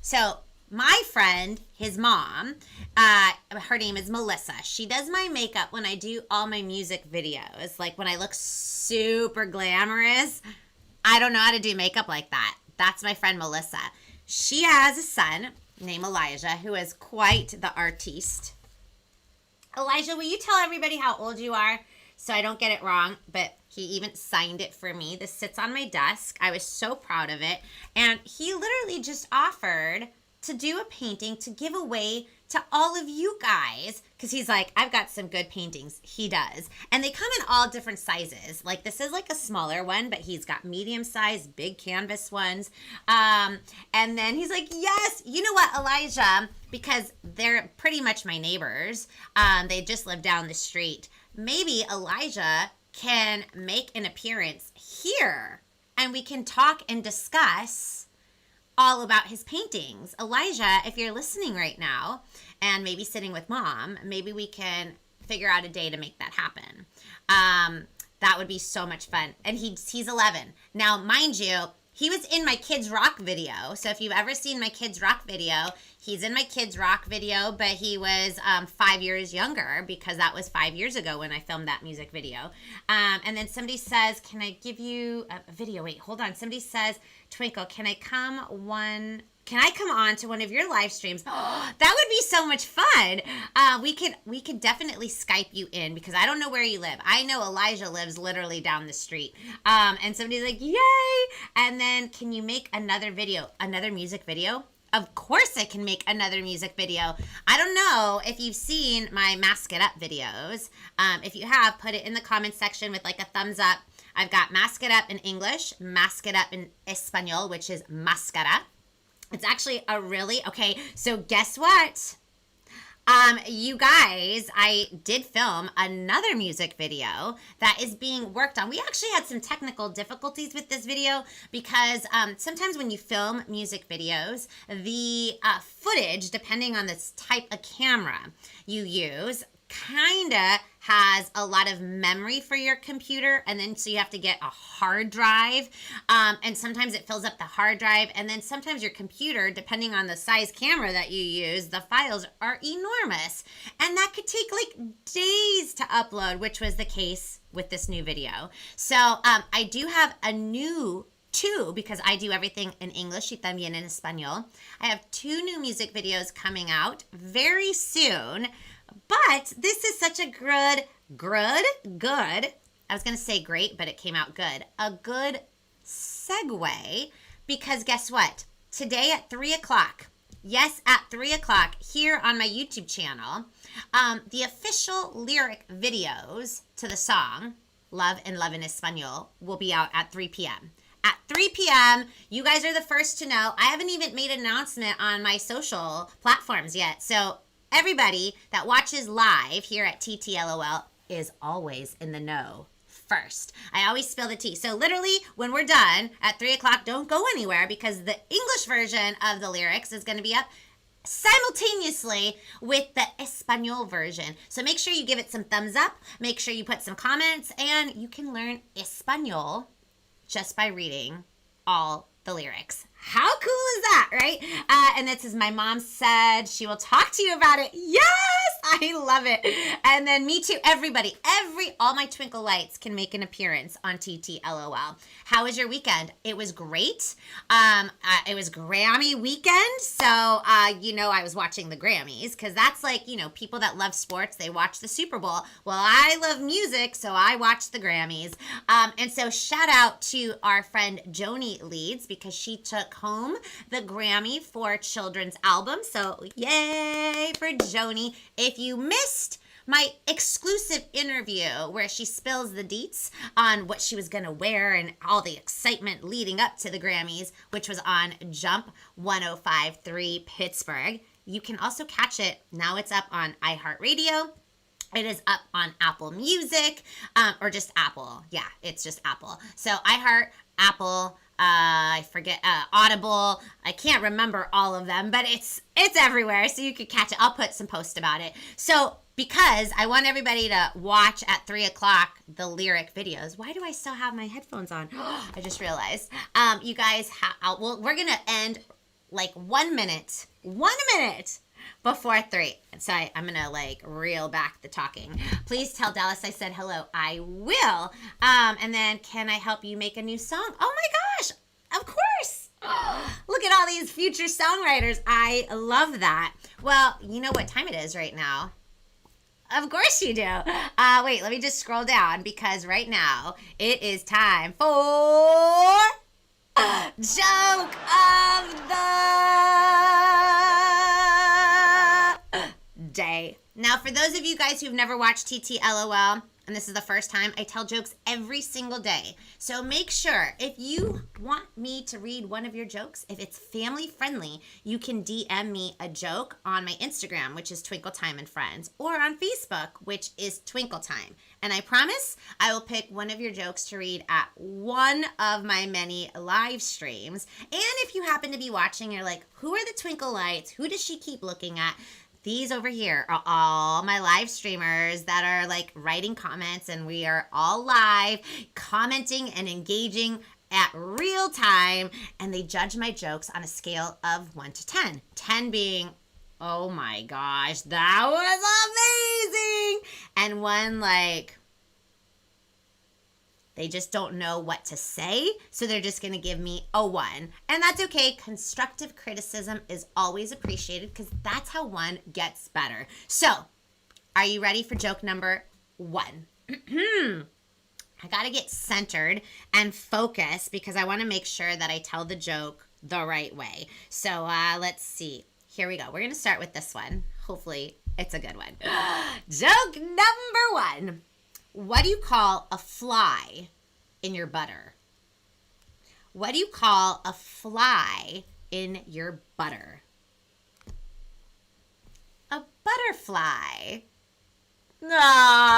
So my friend, his mom, her name is Melissa. She does my makeup when I do all my music videos. Like when I look super glamorous, I don't know how to do makeup like that. That's my friend Melissa. She has a son named Elijah who is quite the artiste. Elijah, will you tell everybody how old you are so I don't get it wrong? But he even signed it for me. This sits on my desk. I was so proud of it. And he literally just offered to do a painting to give away to all of you guys, because he's like, I've got some good paintings. He does. And they come in all different sizes. Like this is like a smaller one, but he's got medium size, big canvas ones. And then he's like, yes, you know what, Elijah, because they're pretty much my neighbors. They just live down the street. Maybe Elijah can make an appearance here and we can talk and discuss all about his paintings. Elijah, if you're listening right now and maybe sitting with mom, maybe we can figure out a day to make that happen. That would be so much fun. And he's 11. Now, mind you, He was in my Kids Rock video. So if you've ever seen my Kids Rock video, he's in my Kids Rock video, but he was 5 years younger because that was 5 years ago when I filmed that music video. And then somebody says, can I give you a video? Wait, hold on. Somebody says, Twinkle, can I come on to one of your live streams? Oh, that would be so much fun. We could definitely Skype you in because I don't know where you live. I know Elijah lives literally down the street. And somebody's like, yay. And then can you make another music video? Of course I can make another music video. I don't know if you've seen my Mask It Up videos. If you have, put it in the comment section with like a thumbs up. I've got Mask It Up in English, Mask It Up in Espanol, which is máscara. It's actually okay, so guess what? You guys, I did film another music video that is being worked on. We actually had some technical difficulties with this video because sometimes when you film music videos, the footage, depending on the type of camera you use, kind of has a lot of memory for your computer, and then so you have to get a hard drive, and sometimes it fills up the hard drive, and then sometimes your computer, depending on the size camera that you use, the files are enormous, and that could take like days to upload, which was the case with this new video. So I do have a new because I do everything in English y también en español. I have 2 new music videos coming out very soon. But this is such a good, I was going to say great, but it came out good. A good segue because guess what? Today at 3 o'clock, yes, at 3 o'clock here on my YouTube channel, the official lyric videos to the song Love and Love in Espanol will be out at 3 p.m. At 3 p.m., you guys are the first to know. I haven't even made an announcement on my social platforms yet. So everybody that watches live here at TTLOL is always in the know first. I always spill the tea. So literally, when we're done at 3 o'clock, don't go anywhere because the English version of the lyrics is going to be up simultaneously with the Espanol version. So make sure you give it some thumbs up. Make sure you put some comments, and you can learn Espanol just by reading all the lyrics. How cool is that, right? And it says, my mom said she will talk to you about it. Yes, I love it. And then me too, everybody, all my Twinkle lights can make an appearance on TTLOL. How was your weekend? It was great. It was Grammy weekend. So, I was watching the Grammys because that's like, people that love sports, they watch the Super Bowl. Well, I love music, so I watch the Grammys. And so shout out to our friend Joni Leeds because she took home the Grammy for Children's Album. So yay for Joni. If you missed my exclusive interview where she spills the deets on what she was going to wear and all the excitement leading up to the Grammys, which was on Jump 105.3 Pittsburgh, you can also catch it. Now it's up on iHeartRadio. It is up on Apple Music, or just Apple. Yeah, it's just Apple. So iHeart, Apple, I forget, Audible. I can't remember all of them, but it's everywhere, so you could catch it. I'll put some post about it. So because I want everybody to watch at 3 o'clock the lyric videos. Why do I still have my headphones on? I just realized. You guys, we're going to end like 1 minute before 3. So I'm going to reel back the talking. Please tell Dallas I said hello. I will. And then can I help you make a new song? Oh my gosh. Of course. Look at all these future songwriters. I love that. Well, you know what time it is right now. Of course you do. Wait, let me just scroll down because right now it is time for Joke of the Day. Now, for those of you guys who've never watched TTLOL, and this is the first time, I tell jokes every single day. So make sure, if you want me to read one of your jokes, if it's family friendly, you can DM me a joke on my Instagram, which is Twinkle Time and Friends, or on Facebook, which is Twinkle Time. And I promise I will pick one of your jokes to read at one of my many live streams. And if you happen to be watching, you're like, who are the Twinkle Lights? Who does she keep looking at? These over here are all my live streamers that are writing comments, and we are all live commenting and engaging at real time, and they judge my jokes on a scale of 1 to 10. 10 being, oh my gosh, that was amazing. And 1, like, they just don't know what to say, so they're just going to give me a 1. And that's okay. Constructive criticism is always appreciated because that's how one gets better. So, are you ready for joke number 1? I got to get centered and focused because I want to make sure that I tell the joke the right way. So, let's see. Here we go. We're going to start with this one. Hopefully, it's a good one. Joke number 1. What do you call a fly in your butter? What do you call a fly in your butter? A butterfly. Ah,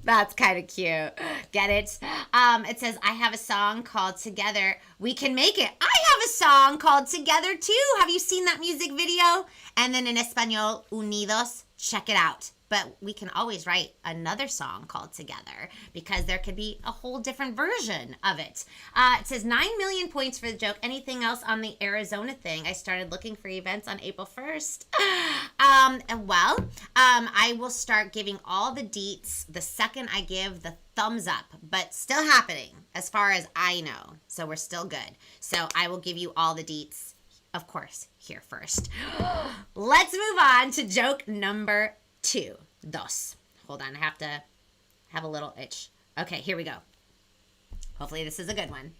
that's kind of cute. Get it? It says, I have a song called Together We Can Make It. I have a song called Together too. Have you seen that music video? And then in Espanol, Unidos. Check it out. But we can always write another song called Together because there could be a whole different version of it. It says 9 million points for the joke. Anything else on the Arizona thing? I started looking for events on April 1st. I will start giving all the deets the second I give the thumbs up, but still happening as far as I know. So we're still good. So I will give you all the deets, of course, here first. Let's move on to joke number 2. Dos. Hold on, I have to have a little itch. Okay, here we go. Hopefully this is a good one.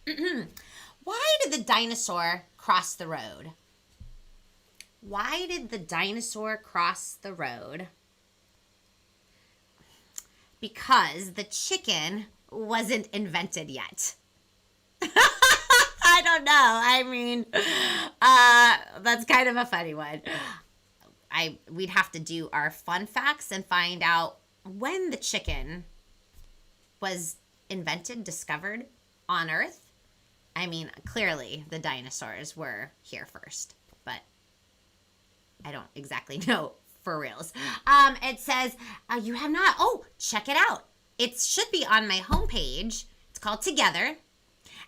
Why did the dinosaur cross the road? Why did the dinosaur cross the road? Because the chicken wasn't invented yet. I don't know. I mean, that's kind of a funny one. We'd have to do our fun facts and find out when the chicken was invented, discovered on Earth. I mean, clearly the dinosaurs were here first, but I don't exactly know for reals. It says, you have not, check it out. It should be on my homepage. It's called Together.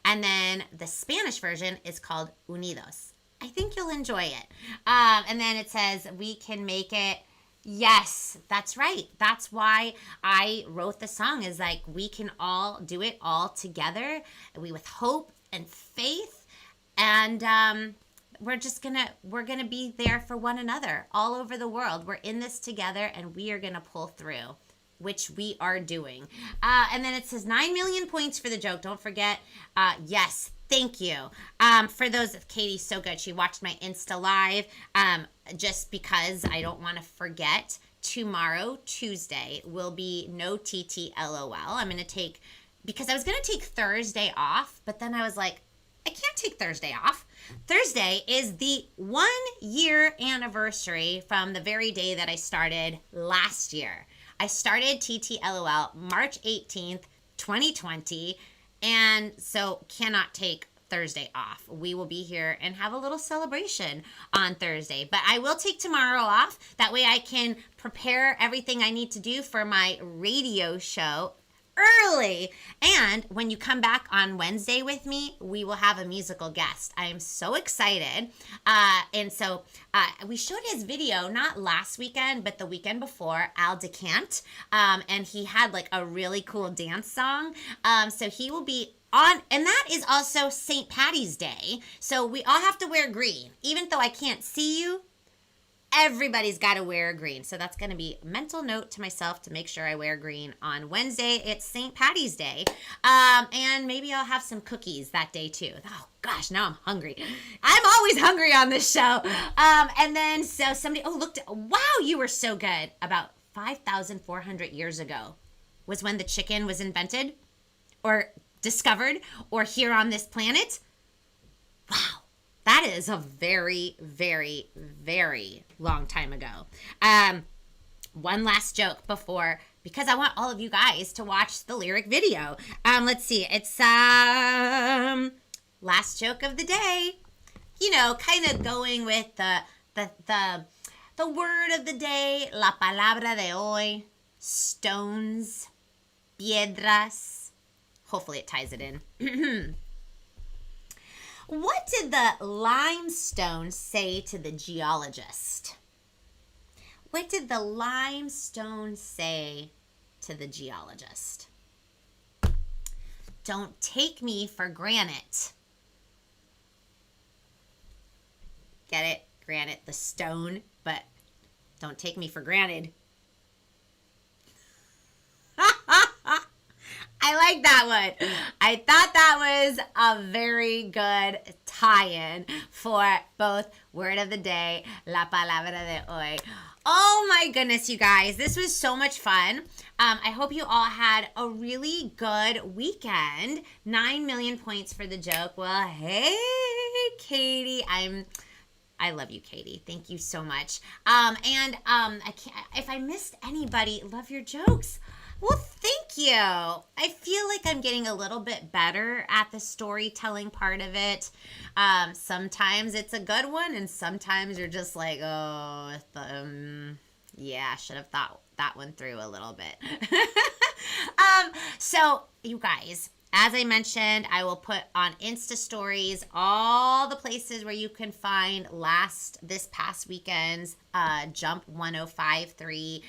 And then the Spanish version is called Unidos. I think you'll enjoy it. And then it says, we can make it. Yes, that's right. That's why I wrote the song, is like, we can all do it all together. With hope and faith. And we're going to be there for one another all over the world. We're in this together and we are going to pull through, which we are doing. And then it says 9 million points for the joke. Don't forget. Yes. Thank you. For those, Katie's so good. She watched my Insta Live just because I don't want to forget. Tomorrow, Tuesday, will be no TTLOL. I'm going to take, because I was going to take Thursday off, but then I was like, I can't take Thursday off. Thursday is the 1-year anniversary from the very day that I started last year. I started TTLOL March 18th, 2020. And so cannot take Thursday off. We will be here and have a little celebration on Thursday. But I will take tomorrow off. That way I can prepare everything I need to do for my radio show early. And when you come back on Wednesday with me, we will have a musical guest. I am so excited. And so we showed his video not last weekend, but the weekend before, Al DeCant. And he had like a really cool dance song. So he will be on, and that is also St. Patty's Day. So we all have to wear green. Even though I can't see you, everybody's got to wear green. So that's going to be a mental note to myself to make sure I wear green on Wednesday. It's St. Patty's Day. And maybe I'll have some cookies that day too. Oh gosh, now I'm hungry. I'm always hungry on this show. And then so somebody, wow, you were so good. About 5,400 years ago was when the chicken was invented or discovered or here on this planet. Wow. That is a very, very, very long time ago. One last joke before, because I want all of you guys to watch the lyric video. Let's see. It's last joke of the day. You know, kind of going with the word of the day. La palabra de hoy. Stones. Piedras. hopefully it ties it in. What did the limestone say to the geologist? What did the limestone say to the geologist? Don't take me for granted. Get it? Granite, the stone, but don't take me for granted. I like that one. I thought that was a very good tie-in for both word of the day, la palabra de hoy. Oh my goodness, you guys. This was so much fun. I hope you all had a really good weekend. 9 million points for the joke. Well, hey, Katie. I love you, Katie. Thank you so much. If I missed anybody, love your jokes. Well, thank you. I feel like I'm getting a little bit better at the storytelling part of it. Sometimes it's a good one, and sometimes you're just like, oh, yeah, I should have thought that one through a little bit. So, you guys, as I mentioned, I will put on Insta stories all the places where you can find this past weekend's Jump 105.3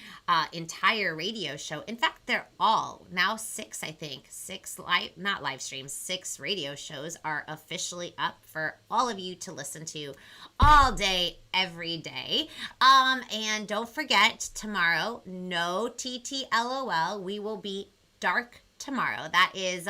entire radio show. In fact, they're all now 6, I think. 6 not live streams, 6 radio shows are officially up for all of you to listen to all day, every day. And don't forget, tomorrow, no TTLOL. We will be dark tomorrow. That is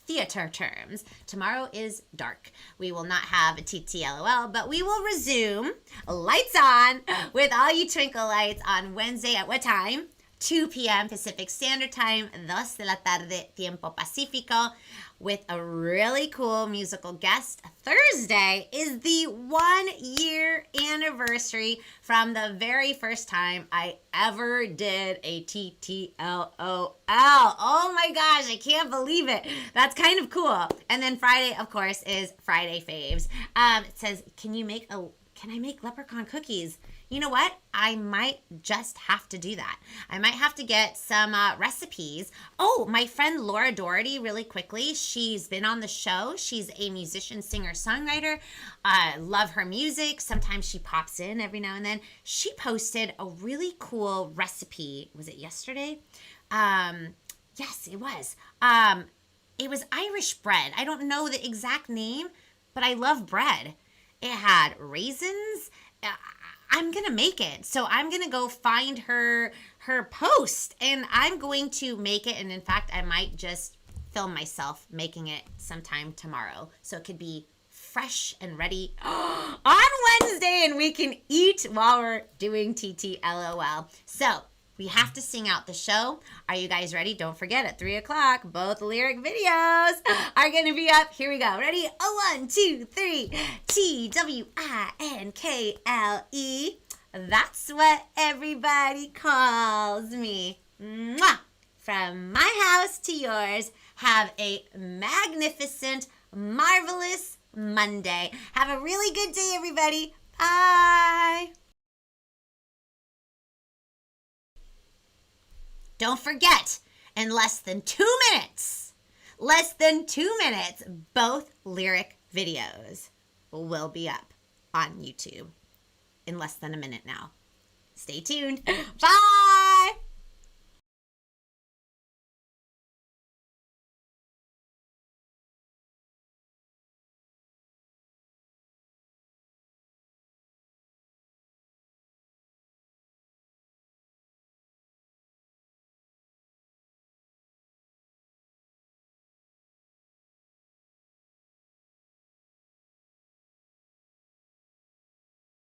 theater terms. Tomorrow is dark. We will not have a TTLOL, but we will resume lights on with all you Twinkle lights on Wednesday at what time? 2 p.m. Pacific Standard Time, 2 de la tarde, Tiempo Pacífico, with a really cool musical guest. Thursday is the 1-year anniversary from the very first time I ever did a TTLOL. Oh my gosh, I can't believe it. That's kind of cool. And then Friday, of course, is Friday Faves. It says, can I make leprechaun cookies? You know what? I might just have to do that. I might have to get some recipes. Oh, my friend Laura Doherty, really quickly, she's been on the show. She's a musician, singer, songwriter. Love her music. Sometimes she pops in every now and then. She posted a really cool recipe. Was it yesterday? Yes, it was. It was Irish bread. I don't know the exact name, but I love bread. It had raisins. I'm going to make it. So I'm going to go find her post, and I'm going to make it. And in fact, I might just film myself making it sometime tomorrow. So it could be fresh and ready on Wednesday, and we can eat while we're doing TTLOL. So we have to sing out the show. Are you guys ready? Don't forget, at 3 o'clock, both lyric videos are going to be up. Here we go. Ready? 1, 2, 3. TWINKLE. That's what everybody calls me. Mwah! From my house to yours, have a magnificent, marvelous Monday. Have a really good day, everybody. Bye. Don't forget, in less than 2 minutes, both lyric videos will be up on YouTube in less than a minute now. Stay tuned. Bye.